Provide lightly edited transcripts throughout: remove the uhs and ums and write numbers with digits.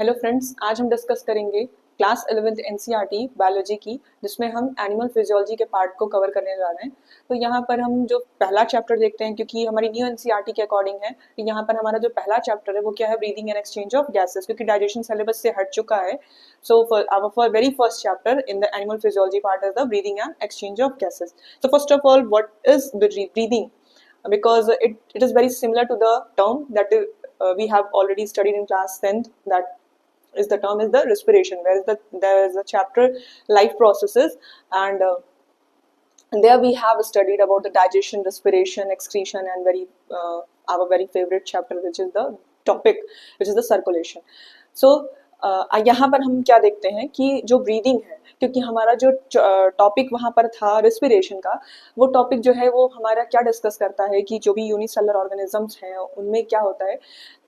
Hello friends, आज हम discuss करेंगे क्लास 11th एनसीईआरटी बायोलॉजी की, जिसमें हम एनिमल फिजियोलॉजी के पार्ट को कवर करने जा रहे हैं। तो यहाँ पर हम जो पहला चैप्टर देखते हैं, क्योंकि हमारी न्यू एनसीईआरटी के अकॉर्डिंग है, तो यहाँ पर हमारा जो पहला चैप्टर है वो क्या है, breathing and exchange of gases, क्योंकि डाइजेशन सिलेबस से हट चुका है। So for very first chapter in the animal physiology part is the breathing and exchange of gases. So first of all, what is breathing? Because it is very similar to the term that we have already studied in class 10th, that is the term is the respiration, where there is a chapter life processes, and there we have studied about the digestion, respiration, excretion, and our very favorite chapter, which is the topic, which is the circulation. So यहाँ पर हम क्या देखते हैं कि जो breathing है, क्योंकि हमारा जो टॉपिक वहाँ पर था रेस्पिरेशन का, वो टॉपिक जो है वो हमारा क्या डिस्कस करता है कि जो भी यूनिसेलुलर ऑर्गेनिजम्स हैं उनमें क्या होता है।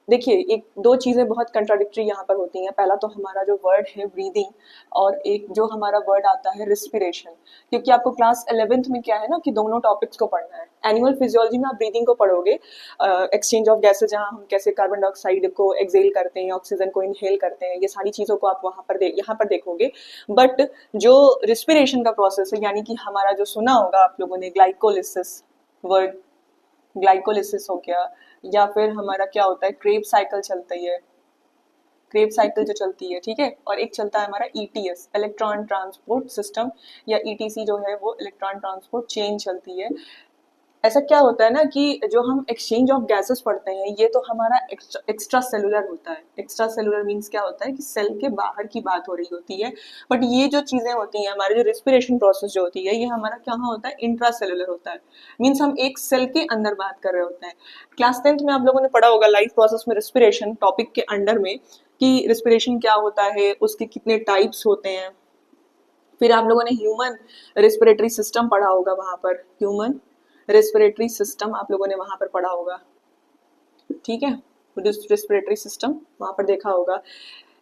देखिए, एक दो चीज़ें बहुत कंट्राडिक्टरी यहाँ पर होती हैं। पहला तो हमारा जो वर्ड है ब्रीदिंग, और एक जो हमारा वर्ड आता है रिस्पिरेशन, क्योंकि आपको क्लास 11th में क्या है ना कि दोनों टॉपिक्स को पढ़ना है। एनिमल फिजियोलॉजी में आप ब्रीदिंग को पढ़ोगे, एक्सचेंज ऑफ गैसेज, जहाँ हम कैसे कार्बन डाइऑक्साइड को एक्सेल करते हैं, ऑक्सीजन को इनहेल करते हैं, ये सारी चीज़ों को आप यहाँ पर देखोगे। बट जो रिस्पिरेशन का प्रोसेस है, यानी कि हमारा जो सुना होगा आप लोगों ने ग्लाइकोलिसिस, वर्ड ग्लाइकोलिसिस हो गया, या फिर हमारा क्या होता है क्रेब्स साइकिल चलती है, क्रेब साइकिल जो चलती है, ठीक है। और एक चलता है हमारा ईटीएस, इलेक्ट्रॉन ट्रांसपोर्ट सिस्टम, या ईटीसी जो है वो इलेक्ट्रॉन ट्रांसपोर्ट चेन चलती है। ऐसा क्या होता है ना कि जो हम एक्सचेंज ऑफ गैसेस पढ़ते हैं, ये तो हमारा एक्स्ट्रा सेलुलर होता है। एक्स्ट्रा सेलुलर मीन्स क्या होता है कि सेल के बाहर की बात हो रही होती है। बट ये जो चीजें होती हैं, हमारे जो रेस्पिरेशन प्रोसेस जो होती है, ये हमारा क्या होता है, इंट्रा सेलुलर होता है। मीन्स हम एक सेल के अंदर बात कर रहे होते हैं। क्लास 10th में आप लोगों ने पढ़ा होगा लाइफ प्रोसेस में रेस्पिरेशन टॉपिक के अंडर में, कि रेस्पिरेशन क्या होता है, उसके कितने टाइप्स होते हैं। फिर आप लोगों ने ह्यूमन रेस्पिरेटरी सिस्टम पढ़ा होगा, वहां पर ह्यूमन रेस्पिरेटरी सिस्टम आप लोगों ने वहां पर पढ़ा होगा, ठीक है। रेस्पिरेटरी सिस्टम वहां पर देखा होगा।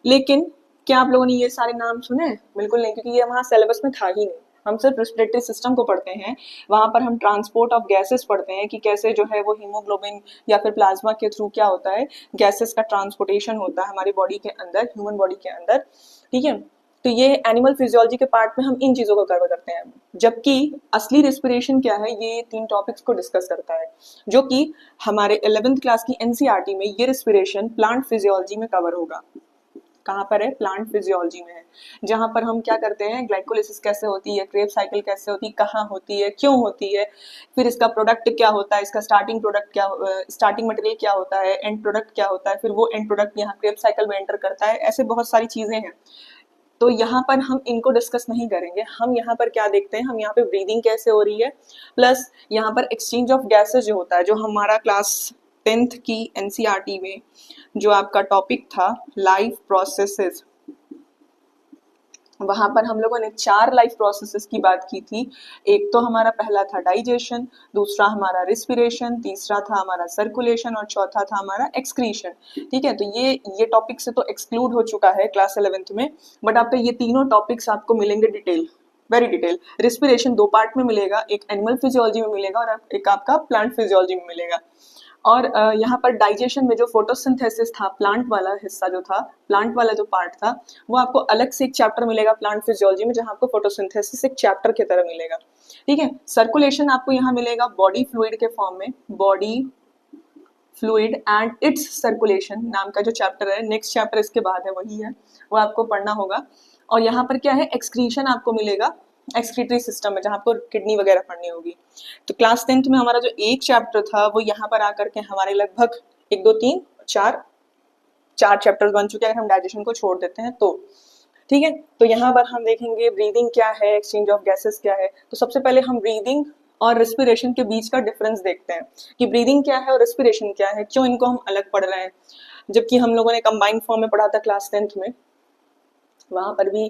लेकिन क्या आप लोगों ने ये सारे नाम सुने? बिल्कुल नहीं, क्योंकि ये वहां सिलेबस में था ही नहीं। हम सिर्फ रेस्पिरेटरी सिस्टम को पढ़ते हैं। वहां पर हम ट्रांसपोर्ट ऑफ गैसेस पढ़ते हैं कि कैसे जो है वो हीमोग्लोबिन या फिर प्लाज्मा के थ्रू क्या होता है, गैसेस का ट्रांसपोर्टेशन होता है हमारी बॉडी के अंदर, ह्यूमन बॉडी के अंदर, ठीक है। तो ये एनिमल फिजियोलॉजी के पार्ट में हम इन चीजों को कवर करते हैं, जबकि असली रेस्पिरेशन क्या है, ये तीन टॉपिक्स को डिस्कस करता है, जो कि हमारे 11th क्लास की एनसीईआरटी में ये रेस्पिरेशन प्लांट फिजियोलॉजी में कवर होगा। कहाँ पर है? प्लांट फिजियोलॉजी में है, जहां पर हम क्या करते हैं, ग्लाइकोलिसिस कैसे होती है, क्रेब साइकिल कैसे होती है, कहाँ होती है, क्यों होती है, फिर इसका प्रोडक्ट क्या होता है, इसका स्टार्टिंग प्रोडक्ट क्या, स्टार्टिंग मटेरियल क्या होता है, एंड प्रोडक्ट क्या होता है, फिर वो एंड प्रोडक्ट यहाँ क्रेब साइकिल में एंटर करता है। ऐसे बहुत सारी चीजें हैं, तो यहाँ पर हम इनको डिस्कस नहीं करेंगे। हम यहाँ पर क्या देखते हैं, हम यहाँ पे ब्रीदिंग कैसे हो रही है, प्लस यहाँ पर एक्सचेंज ऑफ गैसेस जो होता है, जो हमारा क्लास 10th की एनसीईआरटी में जो आपका टॉपिक था लाइफ प्रोसेसेस, वहां पर हम लोगों ने 4 लाइफ प्रोसेसेस की बात की थी। एक तो हमारा पहला था डाइजेशन, दूसरा हमारा रिस्पिरेशन, तीसरा था हमारा सर्कुलेशन, और चौथा था हमारा एक्सक्रीशन, ठीक है। तो ये टॉपिक से तो एक्सक्लूड हो चुका है क्लास 11th में, बट आपको ये तीनों टॉपिक्स आपको मिलेंगे detail, very detail. Respiration 2 part में मिलेगा, एक एनिमल फिजियोलॉजी में मिलेगा और एक आपका प्लांट फिजियोलॉजी में मिलेगा। और यहाँ पर डाइजेशन में जो फोटोसिंथेसिस था, प्लांट वाला हिस्सा जो था, प्लांट वाला जो पार्ट था, वो आपको अलग से एक चैप्टर मिलेगा प्लांट फिजियोलॉजी में, जहाँ आपको फोटोसिंथेसिस एक चैप्टर की तरह मिलेगा, ठीक है। सर्कुलेशन आपको यहाँ मिलेगा बॉडी फ्लूइड के फॉर्म में, body fluid and it's circulation नाम का जो चैप्टर है, नेक्स्ट चैप्टर इसके बाद है, वही है, वो आपको पढ़ना होगा। और यहाँ पर क्या है, एक्सक्रीशन आपको मिलेगा एक्सक्रीटरी सिस्टम में, जहाँ आपको किडनी वगैरह पढ़नी होगी। तो क्लास 10th में हमारा जो एक चैप्टर था वो यहाँ पर आकर के हमारे लगभग 1 2 3 4 चैप्टर्स बन चुके हैं, अगर हम डाइजेशन को छोड़ देते हैं तो, ठीक है। तो यहाँ पर हम देखेंगे ब्रीदिंग क्या है, एक्सचेंज ऑफ गैसेस क्या है। तो सबसे पहले हम ब्रीदिंग और रेस्पिरेशन के बीच का डिफरेंस देखते हैं कि ब्रीदिंग क्या है और रेस्पिरेशन क्या है, क्यों इनको हम अलग पढ़ रहे हैं, जबकि हम लोगों ने कंबाइंड फॉर्म में पढ़ा था क्लास 10th में। वहां पर भी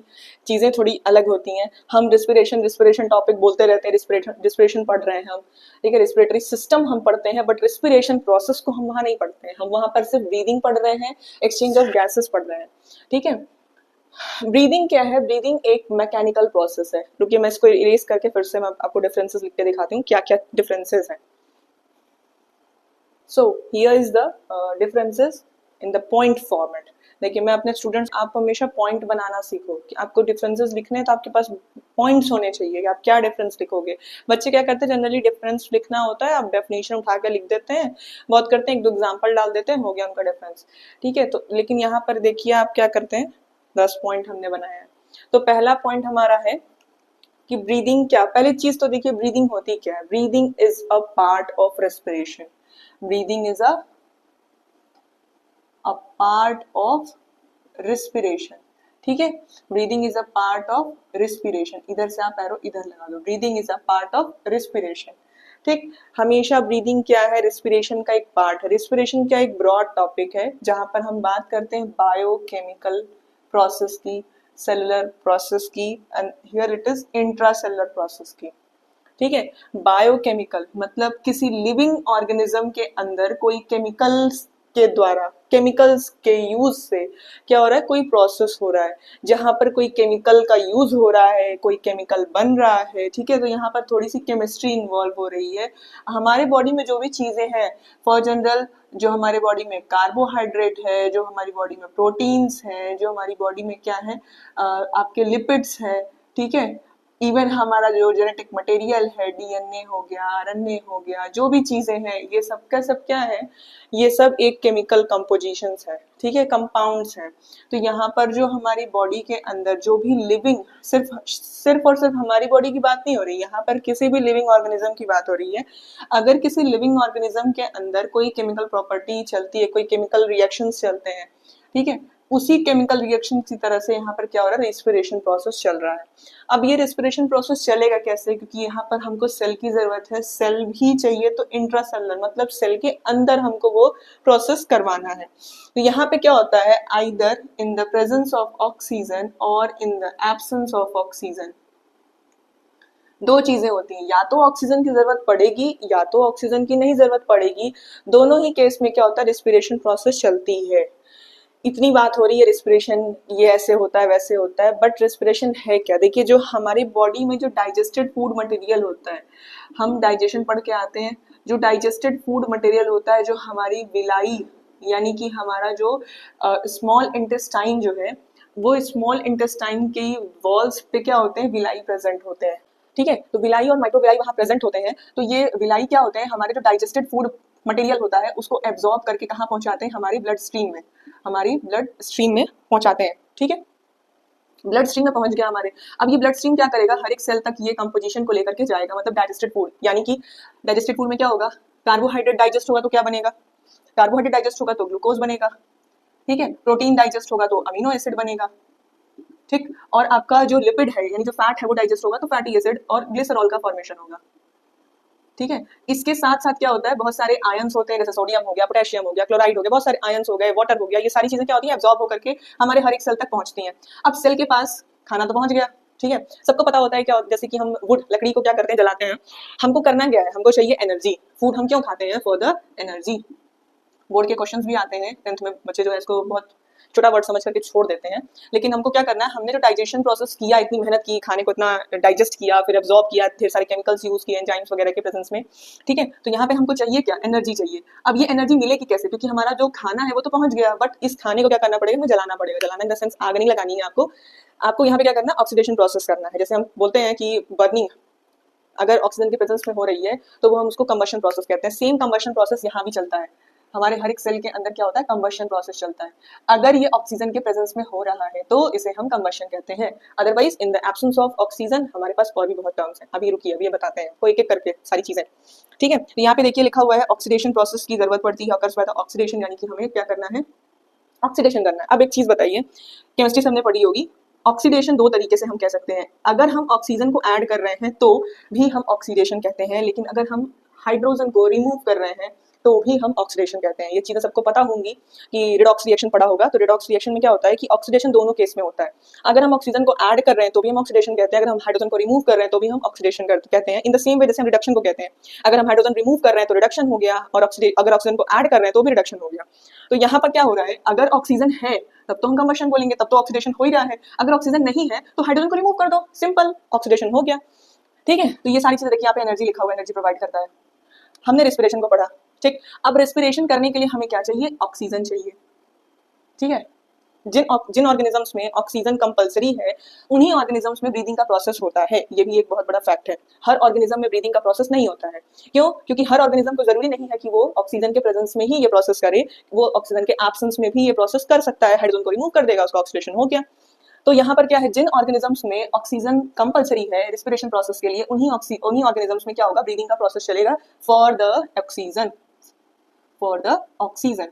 चीजें थोड़ी अलग होती हैं। हम रिस्पिरेशन टॉपिक बोलते रहते हैं, रिस्पिरेशन पढ़ रहे हैं हम, ठीक है। रिस्पिरेटरी सिस्टम हम पढ़ते हैं, बट रिस्पिरेशन प्रोसेस को हम वहां नहीं पढ़ते हैं। हम वहां पर सिर्फ ब्रीदिंग पढ़ रहे हैं, एक्सचेंज ऑफ गैसेस पढ़ रहे हैं, ठीक है। ब्रीदिंग क्या है? ब्रीदिंग एक मैकेनिकल प्रोसेस है। रुकिए, मैं इसको इरेज करके फिर से मैं आपको डिफरेंसेस लिख के दिखाती हूँ, क्या क्या डिफरेंसेस हैं। So here is the differences in the point format. देखिए मैं अपने स्टूडेंट्स, आप हमेशा पॉइंट बनाना सीखो कि आपको डिफरेंसेस लिखने हैं तो आपके पास पॉइंट्स होने चाहिए कि आप क्या डिफरेंस लिखोगे। बच्चे क्या करते हैं, जनरली डिफरेंस लिखना होता है, आप डेफिनेशन उठा के लिख देते हैं, बहुत करते हैं एक दो एग्जाम्पल डाल देते हैं, हो गया उनका डिफरेंस, ठीक है। तो लेकिन यहाँ पर देखिए आप क्या करते हैं, 10 पॉइंट हमने बनाया है। तो पहला पॉइंट हमारा है कि ब्रीदिंग क्या, पहली चीज तो देखिए ब्रीदिंग होती क्या है। Breathing is a part of respiration. Breathing is a part of respiration, ठीक है। Breathing is a part of respiration, इधर से आप एरो इधर लगा दो, breathing is a part of respiration, ठीक। हमेशा ब्रीदिंग क्या है, रिस्पिरेशन का एक पार्ट है। रिस्पिरेशन क्या एक ब्रॉड टॉपिक है जहां पर हम बात करते हैं बायोकेमिकल प्रोसेस की, सेलुलर प्रोसेस की, and here it is intracellular process की, ठीक है। बायोकेमिकल मतलब किसी लिविंग ऑर्गेनिज्म के अंदर कोई केमिकल्स के द्वारा, केमिकल्स के यूज से क्या हो रहा है, कोई प्रोसेस हो रहा है जहां पर कोई केमिकल का यूज हो रहा है, कोई केमिकल बन रहा है, ठीक है। तो यहाँ पर थोड़ी सी केमिस्ट्री इन्वॉल्व हो रही है। हमारे बॉडी में जो भी चीजें हैं, फॉर जनरल जो हमारे बॉडी में कार्बोहाइड्रेट है, जो हमारी बॉडी में प्रोटीन्स हैं, जो हमारी बॉडी में क्या है, आपके लिपिड्स है, ठीक है। इवन हमारा जो जेनेटिक मटेरियल है, डीएनए हो गया, आरएनए हो गया, जो भी चीजें हैं, ये सब का सब क्या है, ये सब एक केमिकल कंपोजिशंस है, ठीक है, कंपाउंड्स हैं। तो यहाँ पर जो हमारी बॉडी के अंदर जो भी लिविंग, सिर्फ और सिर्फ हमारी बॉडी की बात नहीं हो रही, यहाँ पर किसी भी लिविंग ऑर्गेनिज्म की बात हो रही है। अगर किसी लिविंग ऑर्गेनिज्म के अंदर कोई केमिकल प्रॉपर्टी चलती है, कोई केमिकल रिएक्शंस चलते हैं, ठीक है, उसी केमिकल रिएक्शन की तरह से यहाँ पर क्या हो रहा है, रेस्पिरेशन प्रोसेस चल रहा है। अब ये रेस्पिरेशन प्रोसेस चलेगा कैसे, क्योंकि यहाँ पर हमको सेल की जरूरत है, सेल भी चाहिए, तो इंट्रासेलुलर मतलब सेल के अंदर हमको वो प्रोसेस करवाना है। तो यहाँ पे क्या होता है, either in the presence of oxygen or in the absence of oxygen, दो चीजें होती हैं, या तो ऑक्सीजन की जरूरत पड़ेगी या तो ऑक्सीजन की नहीं जरूरत पड़ेगी। दोनों ही केस में क्या होता है, रेस्पिरेशन प्रोसेस चलती है। इतनी बात हो रही है रेस्पिरेशन ये ऐसे होता है वैसे होता है, बट रेस्पिरेशन है क्या, देखिए जो हमारी बॉडी में जो डाइजेस्टेड फूड मटेरियल होता है, हम डाइजेशन पढ़ के आते हैं, जो डाइजेस्टेड फूड मटेरियल होता है, जो हमारी विलाई यानी कि हमारा जो स्मॉल इंटेस्टाइन जो है, वो स्मॉल इंटेस्टाइन के वॉल्स पे क्या होते हैं, विलाई प्रेजेंट होते हैं, ठीक है। तो विलाई और माइक्रोविलाई वहां प्रेजेंट होते हैं। तो ये विलाई क्या होते हैं, हमारे जो डाइजेस्टेड फूड मटेरियल होता है उसको एब्जॉर्ब करके कहाँ पहुंचाते हैं, हमारी ब्लड स्ट्रीम में, हमारी ब्लड स्ट्रीम में पहुंचाते हैं, ठीक है। ब्लड स्ट्रीम में पहुंच गया हमारे। अब ये ब्लड स्ट्रीम क्या करेगा, हर एक सेल तक ये कंपोजिशन को लेकर के जाएगा, मतलब डाइजेस्टेड फूड, यानी कि डाइजेस्टेड फूड में क्या होगा, कार्बोहाइड्रेट डाइजेस्ट होगा तो क्या बनेगा, कार्बोहाइड्रेट डाइजेस्ट होगा तो ग्लूकोज बनेगा, ठीक है। प्रोटीन डाइजेस्ट होगा तो अमीनो एसिड बनेगा, ठीक। और आपका जो लिपिड है यानी जो फैट है वो डाइजेस्ट होगा तो फैटी एसिड और ग्लिसरॉल का फॉर्मेशन होगा, ठीक है। इसके साथ साथ क्या होता है, बहुत सारे आयंस होते हैं, जैसे सोडियम हो गया, पोटेशियम हो गया, क्लोराइड हो गया, बहुत सारे आयंस हो गए, वाटर हो गया, ये सारी चीजें क्या होती है, एब्जॉर्ब होकर के हमारे हर एक सेल तक पहुंचती हैं। अब सेल के पास खाना तो पहुंच गया, ठीक है। सबको पता होता है क्या, जैसे कि हम वुड लकड़ी को क्या करते हैं, जलाते हैं, हमको करना क्या है, हमको चाहिए एनर्जी। फूड हम क्यों खाते हैं, फॉर द एनर्जी। बोर्ड के क्वेश्चंस भी आते हैं 10th में, बच्चे जो है इसको बहुत छोटा वर्ड समझ करके छोड़ देते हैं, लेकिन हमको क्या करना है, हमने जो डाइजेशन प्रोसेस किया, इतनी मेहनत की, खाने को इतना डाइजेस्ट किया, फिर एब्जॉर्ब किया, ढेर सारे केमिकल्स यूज किए एंजाइम्स वगैरह के प्रेजेंस में, ठीक है। तो यहाँ पे हमको चाहिए क्या, एनर्जी चाहिए। अब ये एनर्जी मिलेगी कैसे, क्योंकि हमारा जो खाना है वो तो पहुंच गया, बट इस खाने को क्या करना पड़ेगा, हमें जलाना पड़ेगा। जलाना इन द सेंस आग नहीं लगानी है आपको, आपको यहाँ पे क्या करना है, ऑक्सीडेशन प्रोसेस करना है। जैसे हम बोलते हैं कि बर्निंग अगर ऑक्सीजन की प्रेजेंस में हो रही है तो वो हम उसको कंबशन प्रोसेस कहते हैं। सेम कंबशन प्रोसेस यहाँ भी चलता है, हमारे हर एक सेल के अंदर क्या होता है, कंबशन प्रोसेस चलता है। अगर ये ऑक्सीजन के प्रेजेंस में हो रहा है तो इसे हम कंबशन कहते हैं, otherwise in the absence of oxygen हमारे पास और भी बहुत टर्म्स हैं। अभी रुकिए, अभी ये बताते हैं कोई एक एक करके सारी चीजें, ठीक है। तो यहाँ पे देखिए लिखा हुआ है ऑक्सीडेशन प्रोसेस की जरूरत पड़ती है, ऑकर्स बाय द ऑक्सीडेशन, यानी कि हमें क्या करना है, ऑक्सीडेशन करना है। अब एक चीज बताइए, केमिस्ट्री से हमने पढ़ी होगी, ऑक्सीडेशन दो तरीके से हम कह सकते हैं। अगर हम ऑक्सीजन को ऐड कर रहे हैं तो भी हम ऑक्सीडेशन कहते हैं, लेकिन अगर हम हाइड्रोजन को रिमूव कर रहे हैं तो भी हम ऑक्सीडेशन कहते हैं। ये चीजें सबको पता होंगी कि रिडॉक्स रिएक्शन पढ़ा होगा, तो रिडॉक्स रिएक्शन में क्या होता है कि ऑक्सीडेशन दोनों केस में होता है। अगर हम ऑक्सीजन को ऐड कर रहे हैं तो भी हम ऑक्सीडेशन कहते हैं, अगर हम हाइड्रोजन को रिमूव कर रहे हैं तो भी हम ऑक्सीडेशन कहते हैं। इन द सेम वे जैसे हम रिडक्शन को कहते हैं, अगर हम हाइड्रोजन रिमूव कर रहे हैं तो रिडक्शन हो गया, और अगर ऑक्सीजन को ऐड कर रहे हैं तो भी रिडक्शन हो गया। तो यहाँ पर क्या हो रहा है, अगर ऑक्सीजन है तब तो हम कंबशन बोलेंगे, तब तो ऑक्सीडेशन हो ही रहा है। अगर ऑक्सीजन नहीं है तो हाइड्रोजन को रिमूव कर दो, सिंपल, ऑक्सीडेशन हो गया, ठीक है। तो ये सारी चीजें देखिए, यहाँ पे एनर्जी लिखा हुआ है, एनर्जी प्रोवाइड करता है। हमने रेस्पिरेशन को पढ़ा, ठीक। अब रेस्पिरेशन करने के लिए हमें क्या चाहिए, ऑक्सीजन चाहिए, ठीक है। जिन ऑर्गेनिजम्स में ऑक्सीजन कंपलसरी है उन्हीं ऑर्गेनिजम्स में ब्रीदिंग का प्रोसेस होता है। ये भी एक बहुत बड़ा फैक्ट है। हर ऑर्गेनिज्म में ब्रीदिंग का प्रोसेस नहीं होता है। क्यों? क्योंकि हर ऑर्गेनिज्म को जरूरी नहीं है कि वो ऑक्सीजन के प्रेजेंस में ही ये प्रोसेस करे, वो ऑक्सीजन के एब्सेंस में भी ये प्रोसेस कर सकता है। हाइड्रोजन को रिमूव कर देगा, उसका ऑक्सीडेशन हो गया। तो यहाँ पर क्या है, जिन ऑर्गेनिजम्स में ऑक्सीजन कंपलसरी है रिस्पिरेशन प्रोसेस के लिए, उन्हीं ऑर्गेनिजम्स में क्या होगा, ब्रीदिंग का प्रोसेस चलेगा फॉर द ऑक्सीजन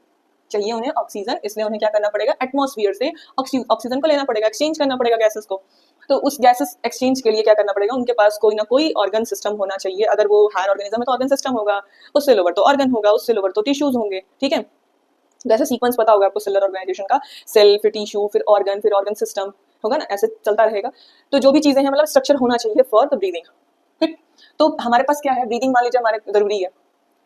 चाहिए उन्हें ऑक्सीजन, इसलिए उन्हें क्या करना पड़ेगा, एटमॉस्फेयर से ऑक्सीजन को लेना पड़ेगा, एक्सचेंज करना पड़ेगा गैसेस को। तो उस गैसेस एक्सचेंज के लिए क्या करना पड़ेगा, उनके पास कोई ना कोई ऑर्गन सिस्टम होना चाहिए। अगर वो हायर ऑर्गेनिज्म है तो ऑर्गन सिस्टम होगा, उससे लोअर तो ऑर्गन होगा, उससे लोअर तो टिश्यूज होंगे। ठीक है, जैसे सीक्वेंस पता होगा आपको सेलुलर ऑर्गेनाइजेशन का, सेल फिर टिश्यू फिर ऑर्गन सिस्टम होगा ना, ऐसे चलता रहेगा। तो जो भी चीजें हैं मतलब स्ट्रक्चर होना चाहिए फॉर द ब्रीदिंग। ठीक, तो हमारे पास क्या है, ब्रीदिंग मान लीजिए हमारे जरूरी है।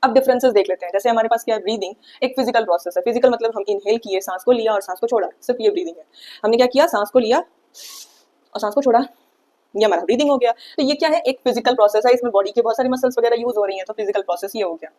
अब डिफरेंसेस देख लेते हैं। जैसे हमारे पास क्या है, ब्रीदिंग एक फिजिकल प्रोसेस है। फिजिकल मतलब हम इनहेल किए, सांस को लिया और सांस को छोड़ा, सिर्फ ये ब्रीदिंग है। हमने क्या किया, सांस को लिया और सांस को छोड़ा, ये हमारा ब्रीदिंग हो गया। तो ये क्या है, एक फिजिकल प्रोसेस है, इसमें बॉडी के बहुत सारी मसल्स वगैरह यूज हो रही हैं, तो फिजिकल प्रोसेस ये हो गया।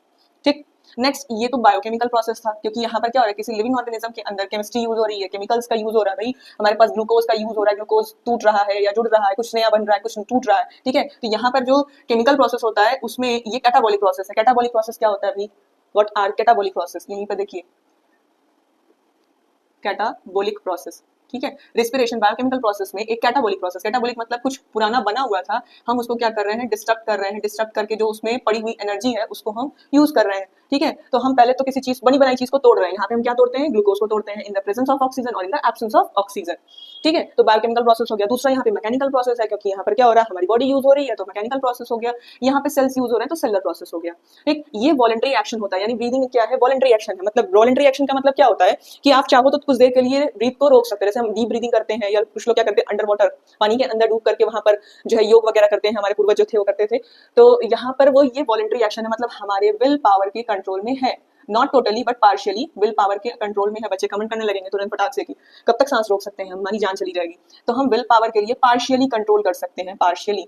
ठीक, नेक्स्ट ये तो बायोकेमिकल प्रोसेस था, क्योंकि यहाँ पर क्या हो रहा है, किसी लिविंग ऑर्गेनिज्म के अंदर केमिस्ट्री यूज हो रही है, केमिकल्स का यूज हो रहा है। भाई हमारे पास ग्लूकोज का यूज हो रहा है, ग्लूकोज टूट रहा है या जुड़ रहा है, कुछ नया बन रहा है, कुछ टूट रहा है। ठीक है, तो यहाँ पर जो केमिकल प्रोसेस होता है उसमें ये कैटाबॉलिक प्रोसेस है। कैटाबॉलिक प्रोसेस क्या होता है भाई, व्हाट आर कैटाबॉलिक प्रोसेस, यहीं पर देखिए कैटाबॉलिक प्रोसेस। ठीक है, रेस्पिरेशन बायोकेमिकल प्रोसेस में एक कैटाबॉलिक प्रोसेस, कैटाबॉलिक मतलब कुछ पुराना बना हुआ था, हम उसको क्या कर रहे हैं, डिस्ट्रक्ट कर रहे हैं। डिस्ट्रक्ट करके जो उसमें पड़ी हुई एनर्जी है उसको हम यूज कर रहे हैं। ठीक है, तो हम पहले तो किसी चीज बनी बनाई चीज को तोड़ रहे हैं। यहाँ पे हम क्या तोड़ते हैं, ग्लूकोज को तोड़ते हैं in the presence of oxygen or in the absence of oxygen. ठीक है, तो बायोकेमिकल प्रोसेस हो गया। दूसरा यहाँ पे मैकेनिकल प्रोसेस है, क्योंकि यहाँ पर क्या हो रहा है, हमारी बॉडी यूज हो रही है, तो मैकेनिकल प्रोसेस हो गया। यहाँ पे सेल्स यूज हो रहे हैं, तो सेलुलर प्रोसेस हो गया। ठीक, ये वॉलंटरी एक्शन होता है, यानी ब्रीदिंग क्या है, वॉलंटरी एक्शन है। मतलब वॉलंटरी एक्शन का मतलब क्या होता है कि आप चाहो तो कुछ देर के लिए ब्रीथ को रोक सकते हैं। जैसे हम डीप ब्रीदिंग करते हैं, या कुछ लोग क्या करते हैं, अंडर वाटर पानी के अंदर डूब करके वहां पर जो है योग वगैरह करते हैं, हमारे पूर्वज जो थे वो करते थे। तो यहाँ पर वो ये वॉलंटरी एक्शन है, मतलब हमारे विल पावर के कंट्रोल में है, not totally but partially will power के कंट्रोल में है। बच्चे कमेंट करने लगेंगे तुरंत फटाक से कि कब तक सांस रोक सकते हैं, हमारी जान चली जाएगी। तो हम विल पावर के लिए पार्शियली कंट्रोल कर सकते हैं, पार्शियली।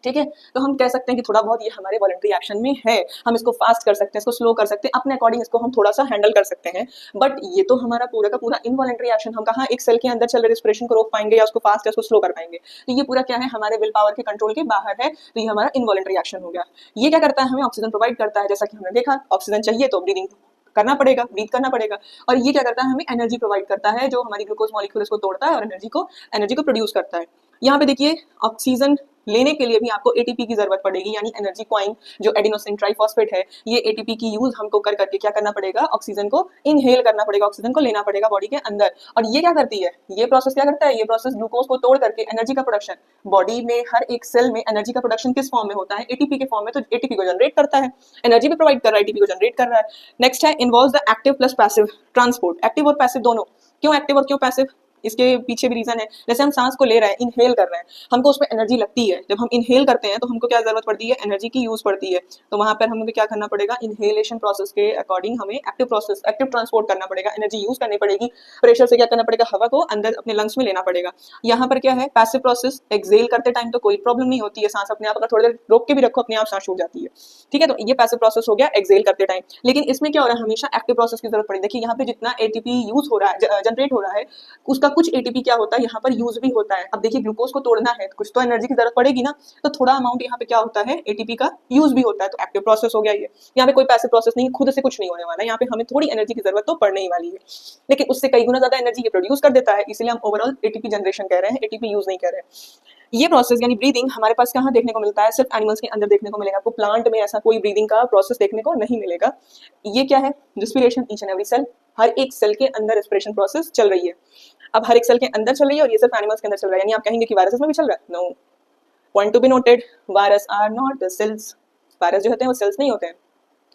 ठीक है, तो हम कह सकते हैं कि थोड़ा बहुत ये हमारे वॉलंटरी एक्शन में है। हम इसको फास्ट कर सकते हैं, इसको स्लो कर सकते हैं, अपने अकॉर्डिंग इसको हम थोड़ा सा हैंडल कर सकते हैं। बट ये तो हमारा पूरा का पूरा इनवॉलंटरी एक्शन, हम कहाँ एक सेल के अंदर चल रहे रेस्पिरेशन को रोक पाएंगे या उसको फास्ट या उसको स्लो कर पाएंगे। तो ये पूरा क्या है, हमारे विल पावर के कंट्रोल के बाहर है। तो ये हमारा इनवॉलंटरी एक्शन हो गया। ये क्या करता है, हमें ऑक्सीजन प्रोवाइड करता है। जैसा कि हमने देखा, ऑक्सीजन चाहिए तो ब्रीदिंग करना पड़ेगा, ब्रीथ करना पड़ेगा। और ये क्या करता है, हमें एनर्जी प्रोवाइड करता है, जो हमारी ग्लूकोज मॉलिक्यूल इसको तोड़ता है और एनर्जी को प्रोड्यूस करता है। यहाँ पे देखिए, ऑक्सीजन लेने के लिए भी आपको एटीपी की जरूरत पड़ेगी, यानी एनर्जी क्वाइन जो एडिनोसिन ट्राइफॉस्फेट है, ये एटीपी की यूज हमको कर करके क्या करना पड़ेगा, ऑक्सीजन को इनहेल करना पड़ेगा, ऑक्सीजन को लेना पड़ेगा बॉडी के अंदर। और ये क्या करती है, ये प्रोसेस क्या करता है, ये प्रोसेस ग्लूकोज को तोड़ करके एनर्जी का प्रोडक्शन, बॉडी में हर एक सेल में एनर्जी का प्रोडक्शन किस फॉर्म में होता है, एटीपी के फॉर्म में। तो एटीपी को जनरेट करता है, एनर्जी भी प्रोवाइड कर रहा है, एटीपी को जनरेट कर रहा है। नेक्स्ट है involves the active plus passive transport. Active और पैसिव दोनों। क्यों एक्टिव और क्यों पैसिव, इसके पीछे भी रीजन है। जैसे हम सांस को ले रहे हैं, इनहेल कर रहे हैं, हमको उसमें एनर्जी लगती है। जब हम इनहेल करते हैं तो हमको क्या जरूरत पड़ती है, एनर्जी की यूज पड़ती है। तो वहां पर हमें क्या करना पड़ेगा, इनहेलेशन प्रोसेस के अकॉर्डिंग हमें एक्टिव ट्रांसपोर्ट करना पड़ेगा, एनर्जी यूज करनी पड़ेगी। प्रेशर से क्या करना पड़ेगा, हवा को अंदर अपने लंग्स में लेना पड़ेगा। यहाँ पर क्या है, पैसिव प्रोसेस, एक्सेल करते टाइम तो कोई प्रॉब्लम नहीं होती है, सांस अपने आप, अगर थोड़ी देर रोक के भी रखो अपने आप सांस छूट जाती है। ठीक है, तो ये पैसिव प्रोसेस हो गया एक्सेल करते टाइम। लेकिन इसमें क्या हो रहा है, हमेशा एक्टिव प्रोसेस की जरूरत पड़ेगी। देखिए यहाँ पे जितना एटीपी यूज हो रहा है, जनरेट हो रहा है, उसका कुछ एटीपी क्या होता है, यहाँ पर यूज भी होता है। अब देखिए ग्लूकोज को तोड़ना है, कुछ तो एनर्जी की जरूरत पड़ेगी ना, तो थोड़ा अमाउंट यहाँ पे क्या होता है, एटीपी का यूज भी होता है। तो एक्टिव प्रोसेस हो गया ये। यहाँ पे कोई पैसिव प्रोसेस नहीं, खुद से कुछ नहीं होने वाला है, यहाँ पे हमें थोड़ी एनर्जी की जरूरत तो पड़ने ही वाली है, लेकिन उससे कई गुना ज्यादा एनर्जी ये प्रोड्यूस कर देता है, इसलिए हम ओवरऑल एटीपी जनरेशन कह रहे हैं, एटीपी यूज नहीं कर रहे हैं। ये प्रोसेस यानी ब्रीदिंग हमारे पास कहाँ देखने को मिलता है, सिर्फ एनिमल्स के अंदर देखने को मिलेगा। आपको प्लांट में ऐसा कोई ब्रीदिंग का प्रोसेस देखने को नहीं मिलेगा। ये क्या है, respiration, each and every cell, हर एक सेल के अंदर रेस्पिरेशन प्रोसेस चल रही है। अब हर एक सेल के अंदर चल रही है और ये सिर्फ एनिमल्स के अंदर चल रहा है। यानी आप कहेंगे कि वायरसेस में भी चल रहा है, no. Point to be noted, virus are not the cells. Virus जो होते हैं वो सेल्स नहीं होते हैं।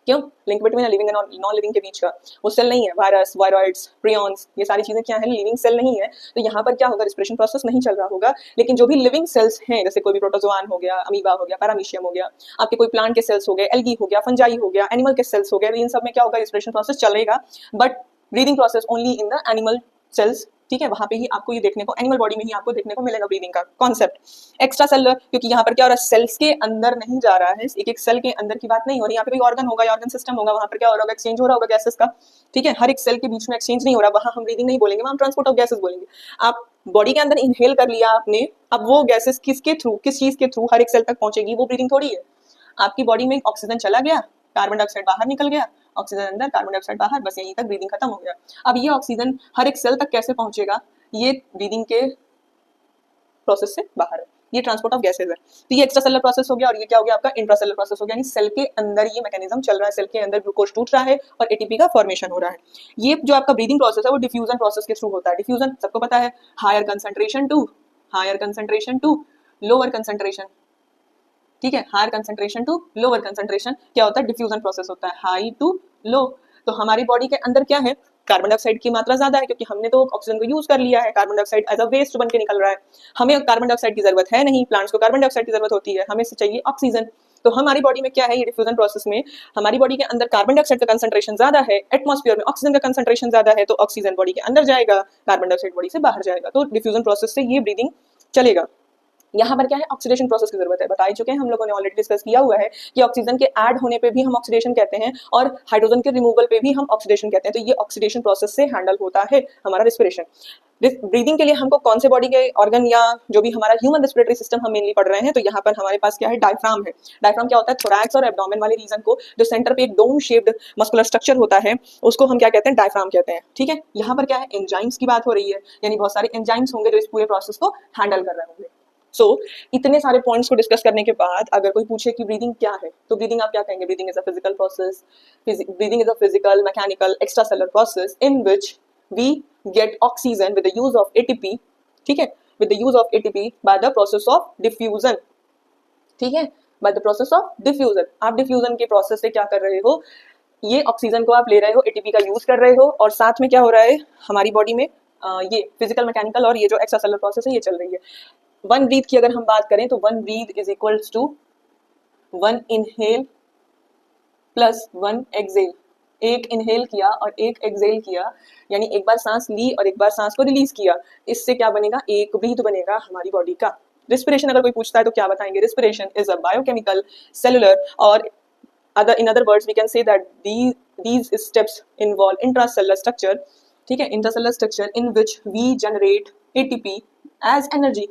क्यों, link between living and non living के बीच का वो सेल नहीं है। वायरस, वायरॉइड्स, प्रियॉन्स, ये सारी चीजें क्या है, लिविंग सेल नहीं है। तो यहाँ पर क्या होगा, रेस्पिरेशन प्रोसेस नहीं चल रहा होगा। लेकिन जो भी लिविंग सेल्स हैं, जैसे कोई भी प्रोटोजोआन हो गया, अमीबा हो गया, पैरामीशियम हो गया, आपके कोई प्लांट के सेल्स हो गए, एल्गी हो गया, फंजाई हो गया, एनिमल के सेल्स हो गए, इन सब में क्या होगा, रेस्पिरेशन प्रोसेस चलेगा। But breathing process only in the animal cells, ठीक है, वहां पे ही आपको ये देखने को, एनिमल बॉडी में ही आपको देखने को मिलेगा ब्रीदिंग का कॉन्सेप्ट। एक्स्ट्रा सेलुलर, क्योंकि यहाँ पर क्या हो रहा है, सेल्स के अंदर नहीं जा रहा है, एक एक सेल के अंदर की बात नहीं हो रही, यहाँ पे कोई ऑर्गन होगा, ऑर्गन सिस्टम होगा, वहां पर क्या हो रहा होगा, एक्सचेंज हो रहा होगा गैसेस का, ठीक है, हर एक सेल के बीच में एक्सचेंज नहीं हो रहा, वहां हम ब्रीदिंग नहीं बोलेंगे, वहां हम ट्रांसपोर्ट ऑफ गैसेस बोलेंगे। आप बॉडी के अंदर इनहेल कर लिया आपने, अब वो गैसेस किसके थ्रू, किस चीज के थ्रू हर एक सेल तक पहुंचेगी, वो ब्रीदिंग थोड़ी है। आपकी बॉडी में ऑक्सीजन चला गया, कार्बन डाइऑक्साइड बाहर निकल गया, ऑक्सीजन अंदर, कार्बन डाइऑक्साइड बाहर, बस यहीं तक ब्रीदिंग खत्म हो गया। अब ये ऑक्सीजन हर एक सेल तक कैसे पहुंचेगा, ये ब्रीदिंग के प्रोसेस से बाहर है, ये ट्रांसपोर्ट ऑफ गैसेज है। तो ये एक्स्ट्रा सेलुलर प्रोसेस हो गया, और ये क्या हो गया आपका इंट्रासेलुलर प्रोसेस हो गया, यानी सेल के अंदर ये मैकेनिज्म चल रहा है, सेल के अंदर ग्लूकोज टूट रहा है और एटीपी का फॉर्मेशन हो रहा है। ये जो आपका ब्रीदिंग प्रोसेस है वो डिफ्यूजन प्रोसेस के थ्रू होता है। डिफ्यूजन सबको पता है, higher concentration to lower concentration, ठीक है, higher concentration to lower concentration क्या होता है, डिफ्यूजन प्रोसेस होता है, हाई टू लो। तो हमारी बॉडी के अंदर क्या है, कार्बन डाइऑक्साइड की मात्रा ज्यादा है, क्योंकि हमने तो ऑक्सीजन को यूज कर लिया है, carbon dioxide as a waste बन के निकल रहा है, हमें कार्बन डाइऑक्साइड की जरूरत है नहीं, प्लांट्स को कार्बन डाइऑक्साइड की जरूरत होती है, हमें चाहिए ऑक्सीजन। तो हमारी बॉडी में क्या है, ये डिफ्यूजन प्रोसेस में हमारी बॉडी के अंदर कार्बन डाइऑक्साइड का कंसंट्रेशन ज्यादा है, एटमॉस्फेयर में ऑक्सीजन का कंसंट्रेशन ज्यादा है, तो ऑक्सीजन बॉडी के अंदर जाएगा, कार्बन डाइऑक्साइड बॉडी से बाहर जाएगा, तो डिफ्यूजन प्रोसेस से ये ब्रीदिंग चलेगा। यहाँ पर क्या है, ऑक्सीडेशन प्रोसेस की जरूरत है, बता ही चुके हैं हम लोगों ने, ऑलरेडी डिस्कस किया हुआ है कि ऑक्सीजन के ऐड होने पे भी हम ऑक्सीडेशन कहते हैं, और हाइड्रोजन के रिमूवल पे भी हम ऑक्सीडेशन कहते हैं। तो ये ऑक्सीडेशन प्रोसेस से हैंडल होता है हमारा रेस्पिरेशन। ब्रीदिंग के लिए हमको कौन से बॉडी के ऑर्गन या जो भी हमारा ह्यूमन रेस्पिरेटरी सिस्टम हम मेनली पढ़ रहे हैं, तो यहाँ पर हमारे पास क्या है, डायफ्राम है। डायफ्राम क्या होता है, थोरैक्स और एब्डोमेन वाले रीजन को, जो सेंटर पे एक डोम शेप्ड मस्कुलर स्ट्रक्चर होता है, उसको हम क्या कहते हैं, डायफ्राम कहते हैं, ठीक है। यहाँ पर क्या है, एंजाइम्स की बात हो रही है, यानी बहुत सारे एंजाइम्स होंगे जो इस पूरे प्रोसेस को हैंडल कर रहे होंगे। सो इतने सारे पॉइंट्स को डिस्कस करने के बाद अगर कोई पूछे कि ब्रीदिंग क्या है, तो ब्रीदिंग आप क्या कहेंगे, breathing is a physical process, breathing is a physical mechanical extra cellular process in which we get oxygen with the use of ATP, ठीक है, with the use of ATP by the process of diffusion, ठीक है, by the process of diffusion. आप diffusion के process से क्या कर रहे हो, ये ऑक्सीजन को आप ले रहे हो, एटीपी का यूज कर रहे हो, और साथ में क्या हो रहा है हमारी बॉडी में, ये फिजिकल मैकेनिकल और ये जो एक्स्ट्रा सेलुलर प्रोसेस है ये चल रही है। वन ब्रीथ की अगर हम बात करें तो one breath is equals to one inhale plus one exhale. एक इनहेल किया और एक एक्सेल किया, यानी एक बार सांस ली और एक बार सांस को रिलीज किया, इससे क्या बनेगा, एक ब्रीथ बनेगा हमारी बॉडी का। रिस्पिरेशन अगर कोई पूछता है तो क्या बताएंगे, respiration is a biochemical cellular और in other words we can say that these steps involve intracellular structure, ठीक है, intracellular structure in which we generate ATP as energy,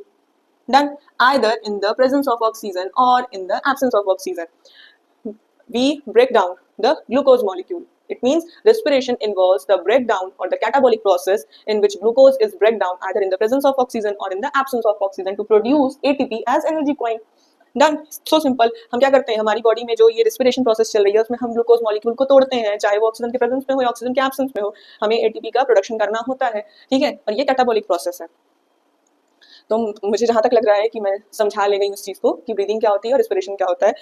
done either in the presence of oxygen or in the absence of oxygen. We break down the glucose molecule. It means respiration involves the breakdown or the catabolic process in which glucose is break down either in the presence of oxygen or in the absence of oxygen to produce ATP as energy coin. Done, so simple. हम क्या करते हैं, हमारी body में जो ये respiration process चल रही है उसमें हम ग्लूकोज मॉलिक्यूल को तोड़ते हैं, चाहे वो ऑक्सीजन के प्रेजेंस में हो या ऑक्सीजन के एब्सेंस में हो, हमें एटीपी का प्रोडक्शन करना होता है, ठीक है, और ये कैटाबॉलिक प्रोसेस है। तो मुझे जहां तक लग रहा है कि मैं समझा ले गई उस चीज को कि ब्रीदिंग क्या होती है और रेस्पिरेशन क्या होता है।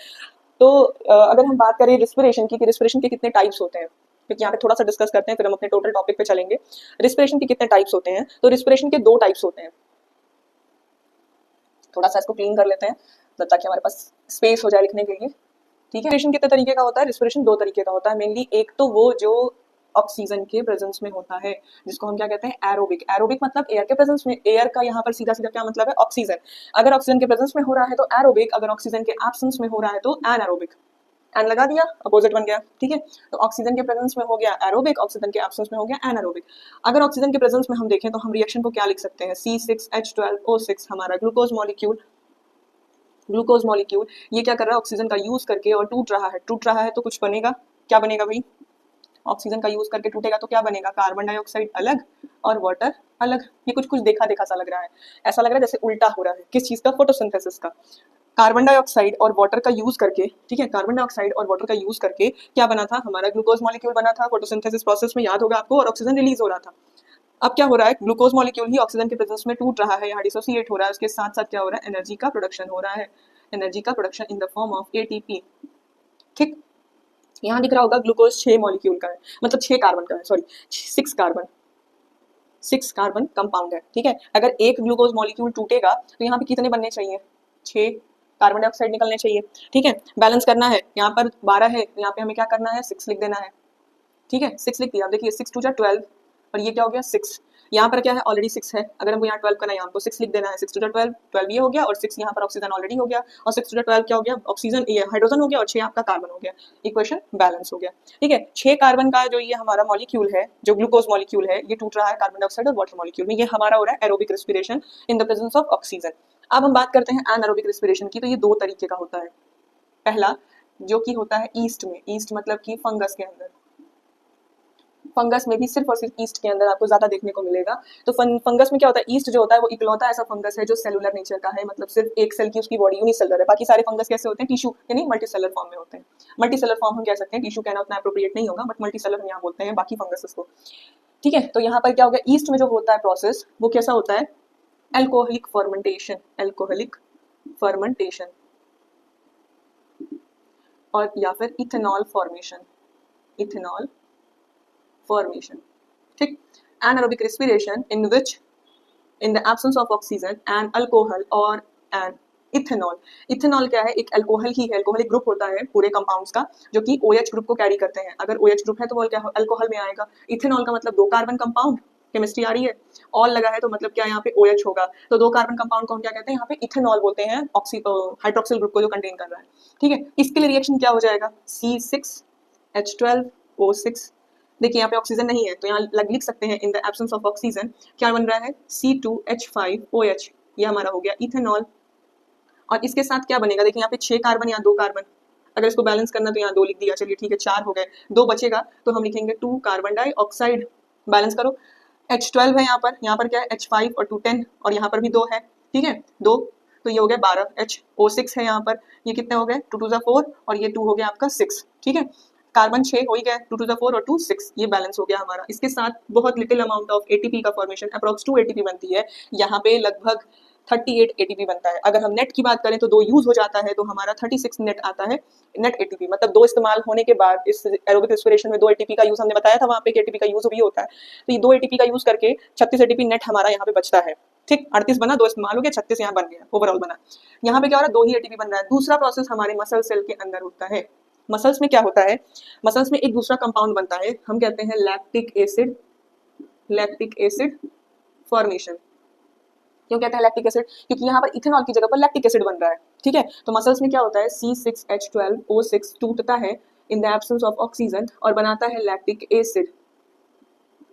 तो अगर हम बात करें रेस्पिरेशन की, कि रेस्पिरेशन के कितने टाइप्स होते हैं, क्योंकि यहाँ पे थोड़ा सा डिस्कस करते हैं फिर हम अपने टोटल टॉपिक पे चलेंगे। रेस्पिरेशन के कितने टाइप्स होते हैं, तो रेस्पिरेशन के दो टाइप्स होते हैं। थोड़ा सा इसको क्लीन कर लेते हैं ताकि हमारे पास स्पेस हो जाए लिखने के लिए, ठीक है। रेस्पिरेशन कितने तरीके का होता है, रेस्पिरेशन दो तरीके का होता है मेनली। एक तो वो जो ऑक्सीजन के प्रेजेंस में होता है, जिसको हम क्या कहते हैं, एरोबिक। एरोबिक मतलब एयर के प्रेजेंस में, एयर का यहाँ पर सीधा सीधा क्या मतलब है, ऑक्सीजन। अगर ऑक्सीजन के प्रेजेंस में हो रहा है तो एरोबिक, अगर ऑक्सीजन के एब्सेंस में हो रहा है तो एनारोबिक। एन लगा दिया, अपोजिट बन गया, ठीक है। तो ऑक्सीजन के प्रेजेंस में हो गया एरोबिक, ऑक्सीजन के एब्सेंस में हो गया एनारोबिक। अगर ऑक्सीजन के प्रेजेंस में हम देखें तो हम रिएक्शन को क्या लिख सकते हैं, C6H12O6 हमारा ग्लूकोज मॉलिक्यूल, ग्लूकोज मॉलिक्यूल ये क्या कर रहा है, ऑक्सीजन का यूज करके और टूट रहा है तो कुछ बनेगा, क्या बनेगा भाई, ऑक्सीजन का यूज करके टूटेगा तो क्या बनेगा, कार्बन डाइऑक्साइड अलग और वाटर अलग। ये कुछ कुछ देखा देखा सा लग रहा है, ऐसा लग रहा है जैसे उल्टा हो रहा है, किस चीज का, फोटोसिंथेसिस का। कार्बन डाइऑक्साइड और वाटर का यूज करके, ठीक है, कार्बन डाइऑक्साइड और वाटर का यूज करके क्या बना था, हमारा ग्लूकोज मॉलिक्यूल बना था फोटोसिंथेसिस प्रोसेस में, याद होगा आपको, और ऑक्सीजन रिलीज हो रहा था। अब क्या हो रहा है, ग्लूकोज मॉलिक्यूल ही ऑक्सीजन के प्रेजेंस में टूट रहा है, यहाँ डिसोसिएट हो रहा है, उसके साथ साथ क्या हो रहा है, एनर्जी का प्रोडक्शन हो रहा है, एनर्जी का production in the form of ATP, ठीक। यहाँ दिख रहा होगा ग्लूकोज 6 मॉलिक्यूल का है, मतलब 6 कार्बन का है, सॉरी 6 कार्बन कंपाउंड है, ठीक है। अगर एक ग्लूकोज मॉलिक्यूल टूटेगा तो यहाँ पे कितने बनने चाहिए, 6 कार्बन डाइऑक्साइड निकलने चाहिए, ठीक है। बैलेंस करना है, यहाँ पर 12 है, यहाँ पे हमें क्या करना है, 6 लिख देना है, ठीक है, 6 लिख दिया। देखिए 6 2 जा 12 और ये क्या हो गया 6, यहाँ पर क्या है, ऑलरेडी 6 है, अगर हमको यहाँ 12 करना है, यहाँ हमको 6 लिख देना है, 6 टू 12, 12 ये हो गया, और 6 यहाँ पर ऑक्सीजन ऑलरेडी हो गया, और 6 टू 12 क्या हो गया, ऑक्सीजन ये हाइड्रोजन हो गया, और 6 आपका कार्बन हो गया, इक्वेशन बैलेंस हो गया। ठीक है, 6 कार्बन का जो ये हमारा मॉलिक्यूल है, जो ग्लूकोज मॉलिक्यूल है, ये टूट रहा है कार्बन डाइऑक्साइड और वाटर मॉलिक्यूल में, ये हमारा हो रहा है aerobic respiration in the presence of oxygen. अब हम बात करते हैं एनारोबिक रेस्पिरेशन की, तो ये 2 तरीके का होता है। पहला जो कि होता है ईस्ट में, ईस्ट मतलब कि फंगस के अंदर, फंगस में भी सिर्फ और सिर्फ ईस्ट के अंदर आपको ज्यादा देखने को मिलेगा। तो फंगस में क्या होता है, ईस्ट जो होता है वो इकलौता ऐसा फंगस है जो सेलुलर नेचर का है, मतलब सिर्फ एक सेल की उसकी बॉडी यूनिसेलुलर है। बाकी सारे फंगस कैसे होते हैं, टिश्यू यानी मल्टीसेलर फॉर्म में होते हैं। मल्टीसेलर फॉर्म हम कह सकते हैं, टिश्यू कहना उतना एप्रोप्रिएट नहीं होगा, बट मल्टीसेलर हम यहाँ बोलते हैं बाकी फंगस को। ठीक है, तो यहाँ पर क्या हो गया, ईस्ट में जो होता है प्रोसेस वो कैसा होता है, एल्कोहलिक फर्मेंटेशन, एल्कोहलिक फर्मेंटेशन, और या फिर इथेनॉल फॉर्मेशन, इथेनॉल फॉर्मेशन। ठीक, anaerobic respiration in which in the absence of oxygen an alcohol or an ethanol, ethanol क्या है, एक अल्कोहल ही है, अल्कोहलिक ग्रुप होता है पूरे कंपाउंड्स का जो कि OH ग्रुप को कैरी करते हैं। अगर OH ग्रुप है तो वो क्या अल्कोहल में आएगा। इथेनॉल का मतलब 2 कार्बन कंपाउंड, केमिस्ट्री आ रही है, ऑल लगा है तो मतलब क्या यहाँ पे OH होगा, तो 2 कार्बन कंपाउंड को हम क्या कहते हैं, यहाँ पे इथेनॉल बोलते हैं, हाइड्रोक्सिल ग्रुप को जो कंटेन कर रहा है। ठीक है, इसके लिए रिएक्शन क्या हो जाएगा, C6H12O6। देखिए यहाँ पे ऑक्सीजन नहीं है तो यहाँ लिख सकते हैं in the absence of oxygen क्या बन रहा है, C2H5OH, ये हमारा हो गया इथेनॉल। और इसके साथ क्या बनेगा, देखिए यहाँ पे 6 कार्बन, यहाँ 2 कार्बन, अगर इसको बैलेंस करना तो यहाँ 2 लिख दिया, चलिए ठीक है 4 हो गए, 2 बचेगा तो हम लिखेंगे 2 कार्बन डाइऑक्साइड। बैलेंस करो, H12 है यहाँ पर क्या है H5 और 2 10, और यहाँ पर भी 2 है। ठीक है, 2 तो ये हो गया 12, HO6 है यहाँ पर, ये कितने हो गए 2 2 4, और ये 2 हो गया आपका 6। ठीक है, कार्बन 6 हो ही गया, 2 2 4 और 2 6, ये बैलेंस हो गया हमारा। इसके साथ बहुत लिटिल अमाउंट ऑफ ATP का फॉर्मेशन, अप्रॉक्स 2 ATP बनती है, यहाँ पे लगभग 38 ATP बनता है। अगर हम नेट की बात करें तो 2 यूज हो जाता है तो हमारा 36 नेट आता है, नेट ATP, मतलब 2 इस्तेमाल होने के बाद इस एरोबिक रेस्पिरेशन में 2 ATP का यूज हमने बताया था वहाँ पे कि ATP का यूज भी होता है, तो ये 2 ATP का यूज करके 36 ATP नेट हमारा यहाँ पे बचता है। ठीक, 38 बना, 2 इस्तेमाल हो गया, 36 यहाँ बन गया, ओवरऑल बना। यहाँ पे क्या हो रहा है, 2 ही ATP बन रहा है। दूसरा प्रोसेस हमारे मसल सेल के अंदर होता है। मसल्स में क्या होता है, मसल्स में एक दूसरा कंपाउंड बनता है, हम कहते हैं lactic acid, lactic acid formation. क्यों कहते हैं लैक्टिक एसिड, क्योंकि यहाँ पर इथेनॉल की जगह पर लैक्टिक एसिड बन रहा है। ठीक है, तो मसल्स में क्या होता है, C6H12O6 टूटता है इन द एब्सेंस ऑफ ऑक्सीजन और बनाता है लैक्टिक एसिड,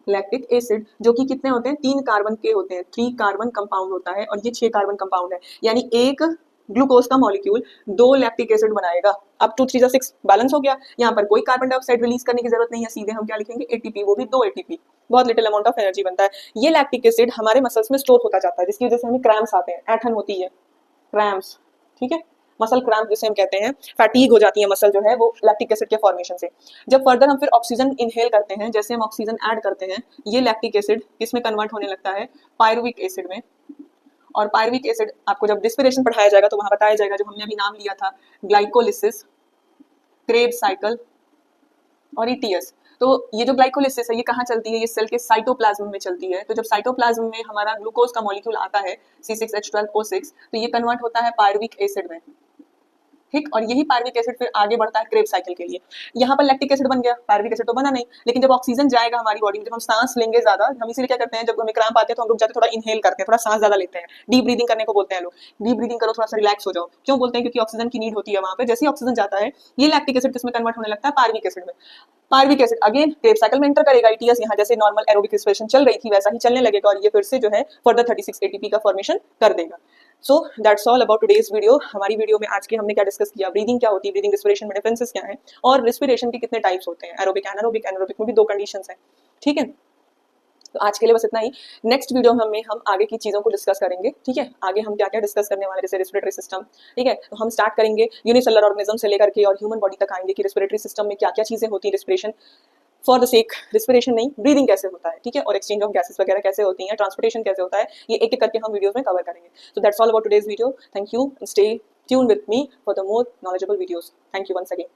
लैक्टिक एसिड जो कि कितने होते हैं, 3 कार्बन के होते हैं, 3 कार्बन कंपाउंड होता है, और ये 6 कार्बन कंपाउंड है, यानी एक ग्लूकोज का मॉलिक्यूल 2 लैक्टिक एसिड बनाएगा। अब 2 3 6 बैलेंस हो गया, यहाँ पर कोई कार्बन डाइऑक्साइड रिलीज करने की जरूरत नहीं है, सीधे हम क्या लिखेंगे ATP, वो भी 2 ATP, बहुत लिटिल अमाउंट ऑफ एनर्जी बनता है। ये लैक्टिक एसिड हमारे मसल्स में स्टोर होता जाता है, जिसकी वजह से हमें क्रैम्प्स आते हैं, ऐंठन होती है, क्रैम्प्स। ठीक है, मसल क्रैम्प जिसे हम कहते हैं, फैटीग हो जाती है मसल जो है, वो लैक्टिक एसिड के फॉर्मेशन से। जब फर्दर हम फिर ऑक्सीजन इनहेल करते हैं, जैसे हम ऑक्सीजन ऐड करते हैं, ये लैक्टिक एसिड किसमें कन्वर्ट होने लगता है, पायरुविक एसिड में। और पायरुविक एसिड आपको जब रिस्पिरेशन पढ़ाया जाएगा तो वहां बताया जाएगा, जो हमने अभी नाम लिया था, ग्लाइकोलिसिस, क्रेब्स साइकिल और ETS। तो ये जो ग्लाइकोलिसिस है ये कहाँ चलती है, ये सेल के साइटोप्लाज्म में चलती है। तो जब साइटोप्लाज्म में हमारा ग्लूकोज का मॉलिक्यूल आता है C6H12O6, तो ये कन्वर्ट होता है पायरुविक एसिड में। ठीक, और यही पायरुविक एसिड फिर आगे बढ़ता है क्रेब्स साइकिल के लिए। यहाँ पर लैक्टिक एसिड बन गया, पायरुविक एसिड तो बना नहीं, लेकिन जब ऑक्सीजन जाएगा हमारी बॉडी में, जब हम सांस लेंगे ज्यादा, हम इसीलिए क्या करते हैं, जब हमें क्रैम्प आते हैं तो हम रुक जाते हैं, थोड़ा इनहेल करते हैं, थोड़ा सांस ज्यादा लेते हैं, डीप ब्रीदिंग करने को बोलते हैं लोग, डीप ब्रीदिंग करो, थोड़ा सा रिलैक्स हो जाओ। क्यों बोलते हैं, क्योंकि ऑक्सीजन की नीड होती है वहाँ पे। जैसे ही ऑक्सीजन जाता है, ये लैक्टिक एसिड किसमें कन्वर्ट होने लगता है, पायरुविक एसिड में। Pyruvic acid again Krebs cycle में एंटर करेगा, ETS यहाँ जैसे नॉर्मल एरोबिक रेस्पिरेशन चल रही थी वैसा ही चलने लगेगा, और ये फिर से जो है फर्दर 36 ATP का फॉर्मेशन कर देगा। So that's all about today's video. हमारी वीडियो में आज के हमने क्या डिस्कस किया, ब्रीदिंग क्या होती है, ब्रीदिंग रिस्पिरेशन में डिफरेंसेस क्या हैं, और रिस्पिरेशन के कितने टाइप्स होते हैं, एरोबिक एनारोबिक, एनारोबिक में भी 2 कंडीशंस हैं। ठीक है, तो आज के लिए बस इतना ही। नेक्स्ट वीडियो में हम आगे की चीजों को डिस्कस करेंगे। ठीक है, आगे हम क्या क्या डिस्कस करने वाले, जैसे रेस्पिरेटरी सिस्टम। ठीक है, तो हम स्टार्ट करेंगे यूनिसेलुलर ऑर्गेनिज्म से लेकर के और ह्यूमन बॉडी तक आएंगे कि रेस्पिरेटरी सिस्टम में क्या क्या चीजें होती है, respiration for the sake, respiration नहीं, ब्रीदिंग कैसे होता है। ठीक है, और एक्सचेंज ऑफ गैसेस वगैरह कैसे होती हैं, ट्रांसपोर्टेशन कैसे होता है, ये एक एक करके हम वीडियोस में कवर करेंगे। So that's all about today's video. Thank you, stay tuned with me for the more knowledgeable videos. Thank you once again.